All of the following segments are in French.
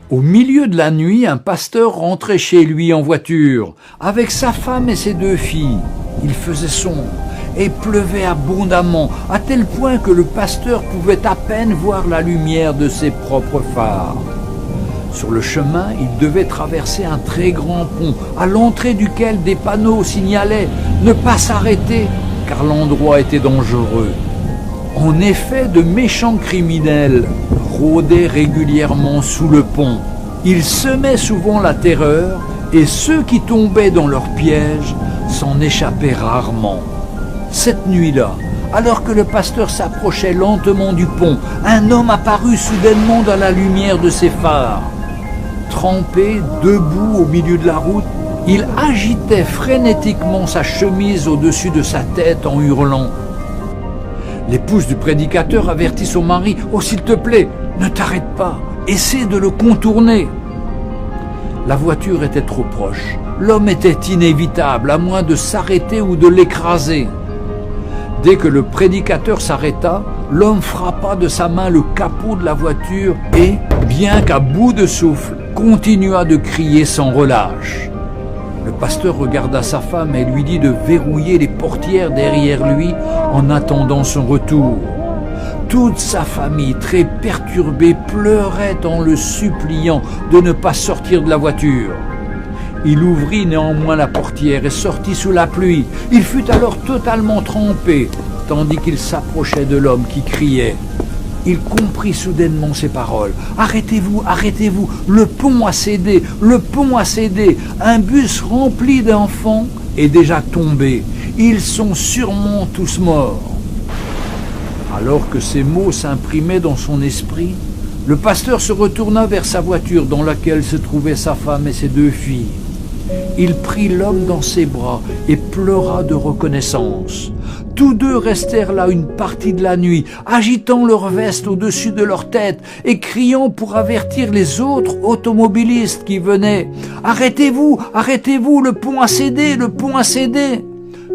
Au milieu de la nuit, un pasteur rentrait chez lui en voiture, avec sa femme et ses 2 filles. Il faisait sombre et pleuvait abondamment, à tel point que le pasteur pouvait à peine voir la lumière de ses propres phares. Sur le chemin, il devait traverser un très grand pont, à l'entrée duquel des panneaux signalaient « Ne pas s'arrêter » car l'endroit était dangereux. En effet, de méchants criminels rôdaient régulièrement sous le pont. Ils semaient souvent la terreur et ceux qui tombaient dans leur piège s'en échappaient rarement. Cette nuit-là, alors que le pasteur s'approchait lentement du pont, un homme apparut soudainement dans la lumière de ses phares. Trempé, debout au milieu de la route, il agitait frénétiquement sa chemise au-dessus de sa tête en hurlant. L'épouse du prédicateur avertit son mari « Oh, s'il te plaît, ne t'arrête pas, essaie de le contourner !» La voiture était trop proche. L'homme était inévitable, à moins de s'arrêter ou de l'écraser. Dès que le prédicateur s'arrêta, l'homme frappa de sa main le capot de la voiture et, bien qu'à bout de souffle, continua de crier sans relâche. Le pasteur regarda sa femme et lui dit de verrouiller les portières derrière lui en attendant son retour. Toute sa famille, très perturbée, pleurait en le suppliant de ne pas sortir de la voiture. Il ouvrit néanmoins la portière et sortit sous la pluie. Il fut alors totalement trempé, tandis qu'il s'approchait de l'homme qui criait. Il comprit soudainement ces paroles. « Arrêtez-vous, arrêtez-vous, le pont a cédé, le pont a cédé. Un bus rempli d'enfants est déjà tombé. Ils sont sûrement tous morts. » Alors que ces mots s'imprimaient dans son esprit, le pasteur se retourna vers sa voiture dans laquelle se trouvaient sa femme et ses 2 filles. Il prit l'homme dans ses bras et pleura de reconnaissance. Tous 2 restèrent là une partie de la nuit, agitant leurs vestes au-dessus de leur tête et criant pour avertir les autres automobilistes qui venaient. « Arrêtez-vous, arrêtez-vous, le pont a cédé, le pont a cédé !»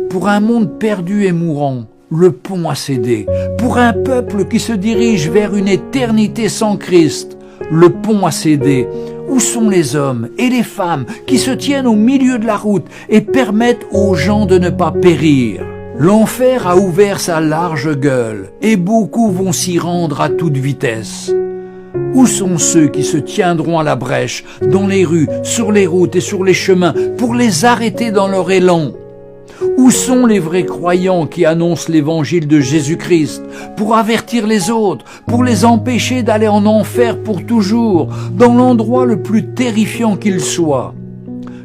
Pour un monde perdu et mourant, le pont a cédé. Pour un peuple qui se dirige vers une éternité sans Christ, le pont a cédé. Où sont les hommes et les femmes qui se tiennent au milieu de la route et permettent aux gens de ne pas périr? L'enfer a ouvert sa large gueule et beaucoup vont s'y rendre à toute vitesse. Où sont ceux qui se tiendront à la brèche, dans les rues, sur les routes et sur les chemins, pour les arrêter dans leur élan? Où sont les vrais croyants qui annoncent l'évangile de Jésus-Christ pour avertir les autres, pour les empêcher d'aller en enfer pour toujours, dans l'endroit le plus terrifiant qu'il soit?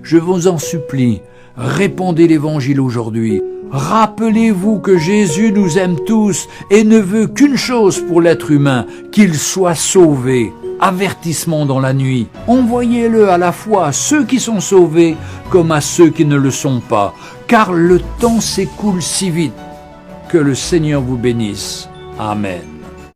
Je vous en supplie, répandez l'évangile aujourd'hui. Rappelez-vous que Jésus nous aime tous et ne veut qu'une chose pour l'être humain, qu'il soit sauvé. Avertissement dans la nuit. Envoyez-le à la fois à ceux qui sont sauvés comme à ceux qui ne le sont pas, car le temps s'écoule si vite. Que le Seigneur vous bénisse. Amen.